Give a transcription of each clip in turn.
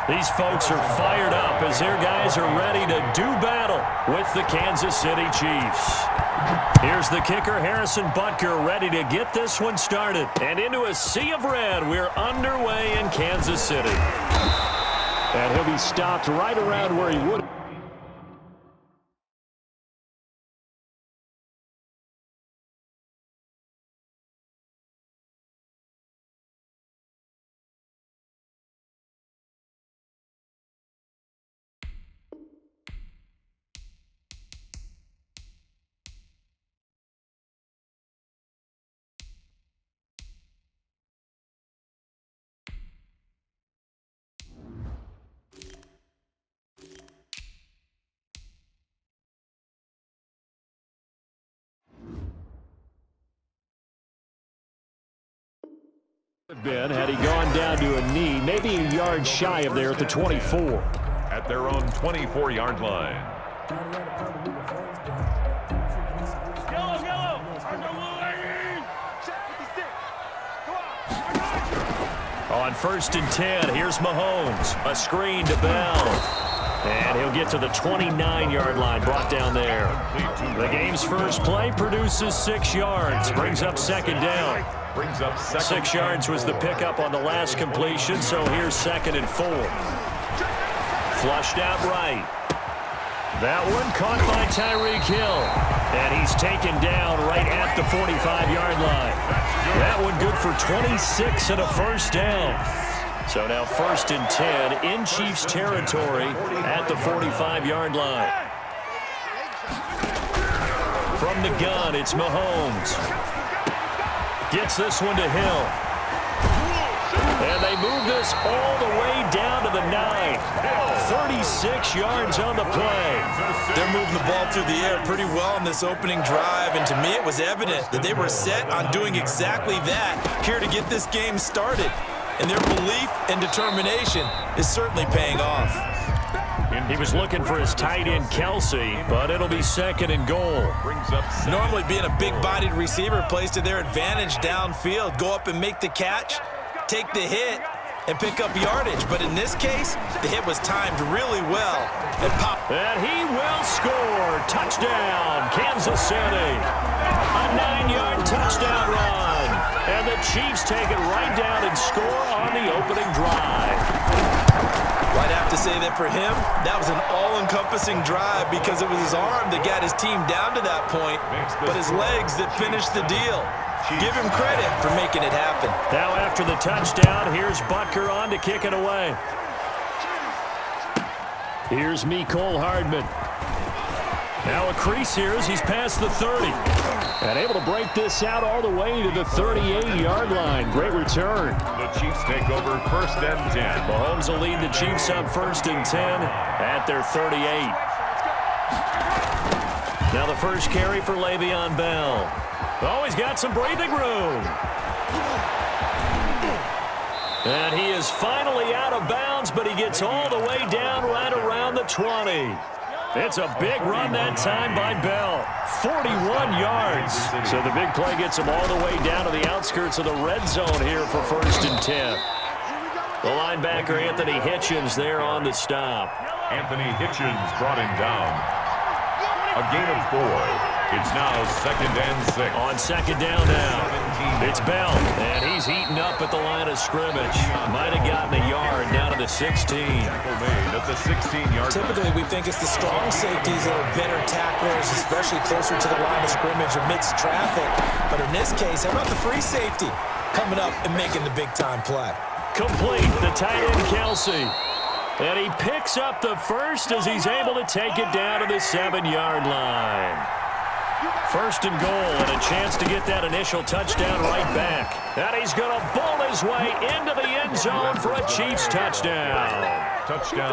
These folks are fired up as their guys are ready to do battle with the Kansas City Chiefs. Here's the kicker, Harrison Butker, ready to get this one started. And into a sea of red, we're underway in Kansas City. And he'll be stopped right around where he would. Been had he gone down to a knee, maybe a yard shy of there at the 24. At their own 24-yard line. On 1st and 10, here's Mahomes. A screen to Bell. And he'll get to the 29-yard line, brought down there. The game's first play produces 6 yards, brings up 2nd down. 6 yards was the pickup on the last completion, so here's 2nd and 4. Flushed out right. That one caught by Tyreek Hill. And he's taken down right at the 45-yard line. That one good for 26 and a first down. So now 1st and 10 in Chiefs territory at the 45-yard line. From the gun, it's Mahomes. Gets this one to Hill. And they move this all the way down to the 9. 36 yards on the play. They're moving the ball through the air pretty well in this opening drive, and to me it was evident that they were set on doing exactly that here to get this game started. And their belief and determination is certainly paying off. He was looking for his tight end, Kelsey, but it'll be 2nd and goal. Normally being a big-bodied receiver plays to their advantage downfield. Go up and make the catch, take the hit, and pick up yardage. But in this case, the hit was timed really well. And he will score. Touchdown, Kansas City. A 9-yard touchdown run. And the Chiefs take it right down and score on the opening drive. I'd have to say that for him, that was an all-encompassing drive because it was his arm that got his team down to that point, but his legs that finished the deal. Give him credit for making it happen. Now after the touchdown, here's Butker on to kick it away. Here's Mecole Hardman. Now a crease here as he's past the 30. And able to break this out all the way to the 38-yard line. Great return. The Chiefs take over 1st and 10. Mahomes will lead the Chiefs up 1st and 10 at their 38. Now the first carry for Le'Veon Bell. Oh, he's got some breathing room. And he is finally out of bounds, but he gets all the way down right around the 20. It's a big run that time by Bell. 41 yards. So the big play gets him all the way down to the outskirts of the red zone here for 1st and 10. The linebacker, Anthony Hitchens, there on the stop. Anthony Hitchens brought him down. A gain of 4. It's now 2nd and 6. On 2nd down now, it's Bell, and he's heating up at the line of scrimmage. Might have gotten a yard down to the 16. At the 16-yard. Typically, we think it's the strong safeties that are better tacklers, especially closer to the line of scrimmage amidst traffic. But in this case, how about the free safety coming up and making the big-time play? Complete, the tight end, Kelsey. And he picks up the first as he's able to take it down to the 7-yard line. 1st and goal and a chance to get that initial touchdown right back. And he's going to bowl his way into the end zone for a Chiefs touchdown.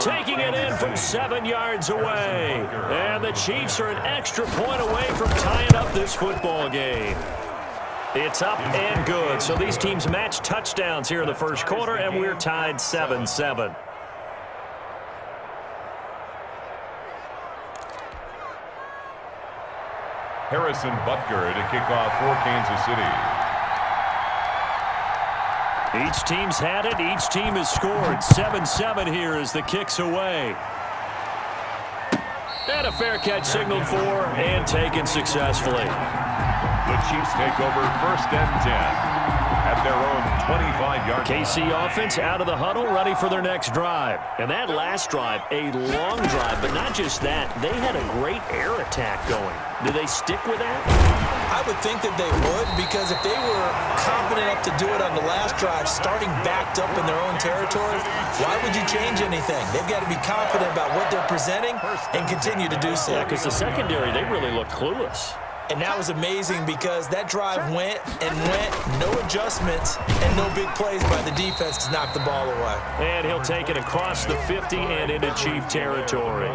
Taking it in from 7 yards away. And the Chiefs are an extra point away from tying up this football game. It's up and good. So these teams match touchdowns here in the first quarter, and we're tied 7-7. Harrison Butker to kick off for Kansas City. Each team's had it. Each team has scored. 7-7 here as the kick's away. And a fair catch signaled for and taken successfully. The Chiefs take over 1st and 10 at their own 25-yard line. KC offense out of the huddle, ready for their next drive. And that last drive, a long drive, but not just that. They had a great air attack going. Do they stick with that? I would think that they would, because if they were confident enough to do it on the last drive, starting backed up in their own territory, why would you change anything? They've got to be confident about what they're presenting and continue to do so. Yeah, because the secondary, they really looked clueless. And that was amazing because that drive went and went, no adjustments, and no big plays by the defense to knock the ball away. And he'll take it across the 50 and into Chief territory.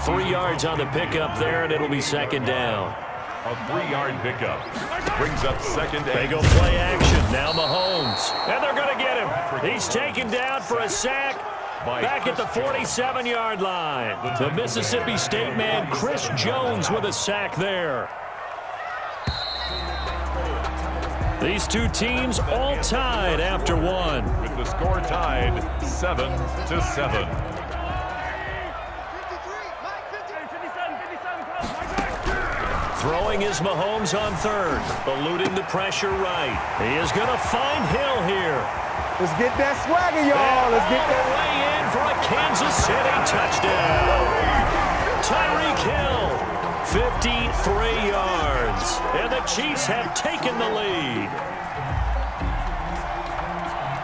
3 yards on the pickup there, and it'll be 2nd down. A 3-yard pickup brings up 2nd and They go play action. Now Mahomes. And they're going to get him. He's taken down for a sack. Back at the 47-yard line. The Mississippi State man, Chris Jones, with a sack there. These two teams all tied after one. With the score tied 7-7. Throwing is Mahomes on 3rd, eluding the pressure right. He is going to find Hill here. Let's get that swagger, y'all. Let's get that. Way in for a Kansas City touchdown. Tyreek Hill, 53 yards. And the Chiefs have taken the lead.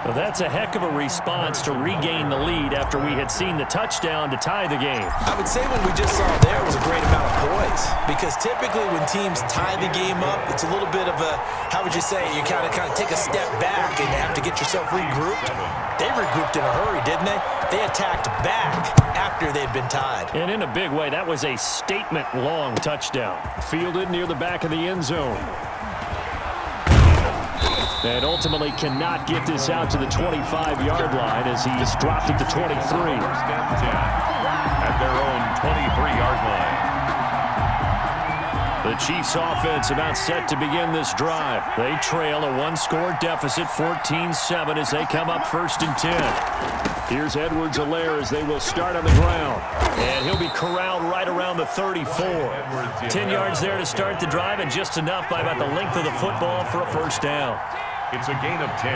Well, that's a heck of a response to regain the lead after we had seen the touchdown to tie the game. I would say what we just saw there was a great amount of poise, because typically when teams tie the game up, it's a little bit of a, how would you say, you kind of take a step back and have to get yourself regrouped. They regrouped in a hurry, didn't they? They attacked back after they'd been tied. And in a big way, that was a statement-long touchdown. Fielded near the back of the end zone. And ultimately cannot get this out to the 25-yard line as he's dropped it to 23. 1st and 10 at their own 23-yard line. The Chiefs offense about set to begin this drive. They trail a one-score deficit, 14-7, as they come up 1st and 10. Here's Edwards-Helaire as they will start on the ground. And he'll be corralled right around the 34. 10 yards there to start the drive, and just enough by about the length of the football for a 1st down. It's a gain of 10.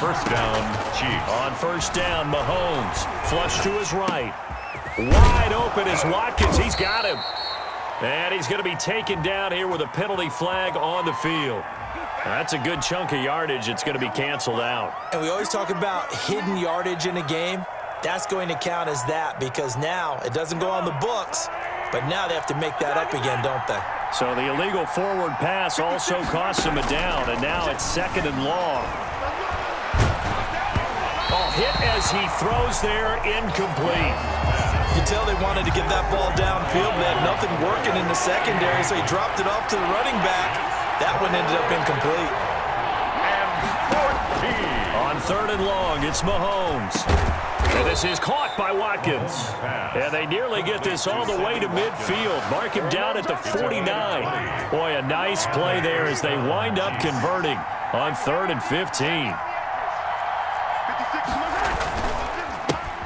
1st down, Chiefs. On 1st down, Mahomes. Flush to his right. Wide open is Watkins. He's got him. And he's going to be taken down here with a penalty flag on the field. That's a good chunk of yardage. It's going to be canceled out. And we always talk about hidden yardage in a game. That's going to count as that, because now it doesn't go on the books, but now they have to make that up again, don't they? So the illegal forward pass also costs him a down, and now it's 2nd and long. Oh, hit as he throws there, incomplete. You can tell they wanted to get that ball downfield, but they had nothing working in the secondary, so he dropped it off to the running back. That one ended up incomplete. And 14. On 3rd and long, it's Mahomes. And this is caught by Watkins. And they nearly get this all the way to midfield. Mark him down at the 49. Boy, a nice play there as they wind up converting on 3rd and 15.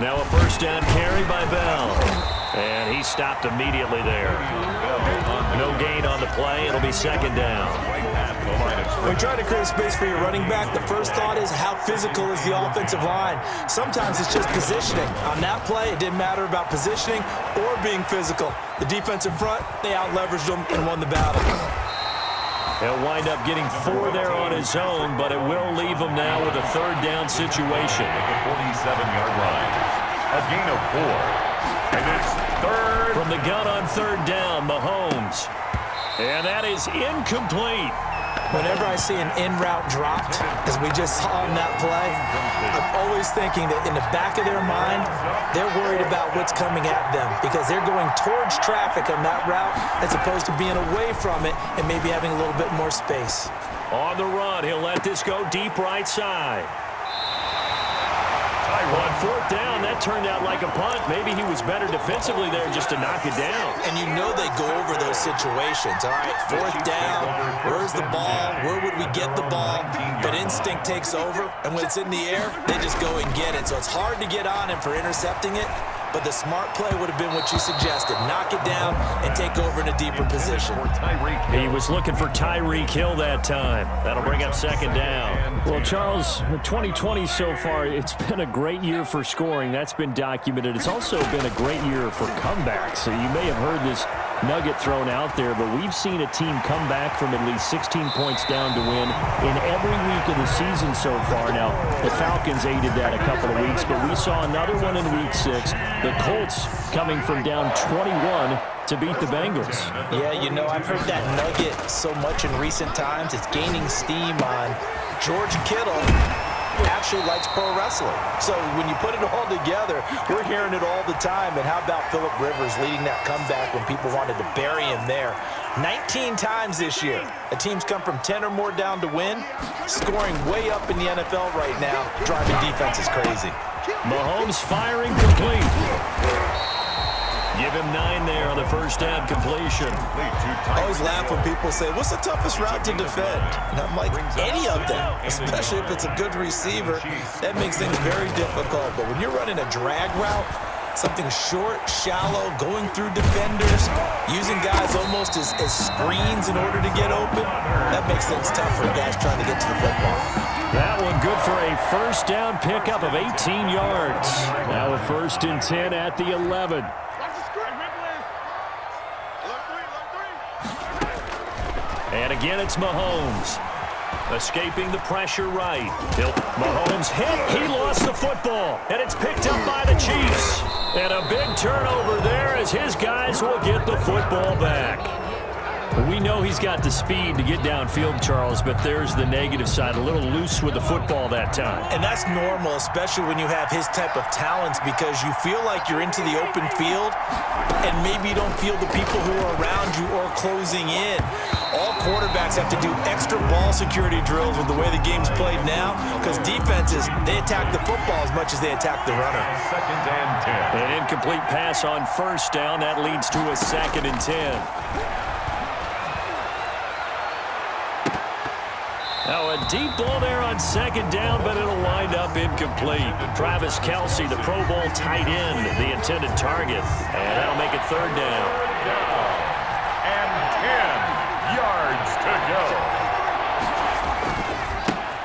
Now a 1st down carry by Bell. And he stopped immediately there. No gain on the play. It'll be 2nd down. When you're trying to create space for your running back, the first thought is how physical is the offensive line. Sometimes it's just positioning. On that play, it didn't matter about positioning or being physical. The defensive front, they out-leveraged them and won the battle. He'll wind up getting 4 there on his own, but it will leave him now with a 3rd down situation. At the 47-yard line. A gain of 4. And it's 3rd. From the gun on 3rd down, Mahomes. And that is incomplete. Whenever I see an in-route dropped, as we just saw on that play, I'm always thinking that in the back of their mind, they're worried about what's coming at them, because they're going towards traffic on that route as opposed to being away from it and maybe having a little bit more space. On the run, he'll let this go deep right side. On fourth down, that turned out like a punt. Maybe he was better defensively there just to knock it down. And you know they go over those situations. All right, fourth down, where's the ball? Where would we get the ball? But instinct takes over, and when it's in the air, they just go and get it. So it's hard to get on him for intercepting it, but the smart play would have been what you suggested. Knock it down and take over in a deeper position. He was looking for Tyreek Hill that time. That'll bring up second down. Well, Charles, 2020 so far, it's been a great year for scoring. That's been documented. It's also been a great year for comebacks. So you may have heard this nugget thrown out there, but we've seen a team come back from at least 16 points down to win in every week of the season so far. Now, the Falcons aided that a couple of weeks, but we saw another one in week 6. The Colts coming from down 21 to beat the Bengals. Yeah, you know, I've heard that nugget so much in recent times. It's gaining steam on George Kittle. Actually likes pro wrestling. So when you put it all together, we're hearing it all the time. And how about Phillip Rivers leading that comeback when people wanted to bury him there? 19 times this year, a team's come from 10 or more down to win, scoring way up in the NFL right now, driving defenses crazy. Mahomes firing complete. Give him 9 there on the first down completion. I always laugh when people say, what's the toughest route to defend? And I'm like, any of them, especially if it's a good receiver. That makes things very difficult. But when you're running a drag route, something short, shallow, going through defenders, using guys almost as screens in order to get open, that makes things tough for guys trying to get to the football. That one good for a first down pickup of 18 yards. Now a 1st and 10 at the 11. And again, it's Mahomes. Escaping the pressure right. Mahomes hit. He lost the football. And it's picked up by the Chiefs. And a big turnover there as his guys will get the football back. We know he's got the speed to get downfield, Charles, but there's the negative side. A little loose with the football that time. And that's normal, especially when you have his type of talents, because you feel like you're into the open field and maybe you don't feel the people who are around you or closing in. All quarterbacks have to do extra ball security drills with the way the game's played now, because defenses, they attack the football as much as they attack the runner. 2nd and 10. An incomplete pass on first down. That leads to a 2nd and 10. Now a deep ball there on 2nd down, but it'll wind up incomplete. Travis Kelce, the Pro Bowl tight end, the intended target. And that'll make it 3rd down. And 10 yards to go.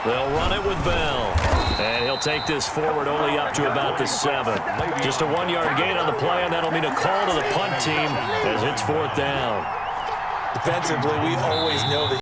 They'll run it with Bell. And he'll take this forward only up to about the 7. Just a 1-yard gain on the play, and that'll mean a call to the punt team as it's 4th down. Defensively, we always know that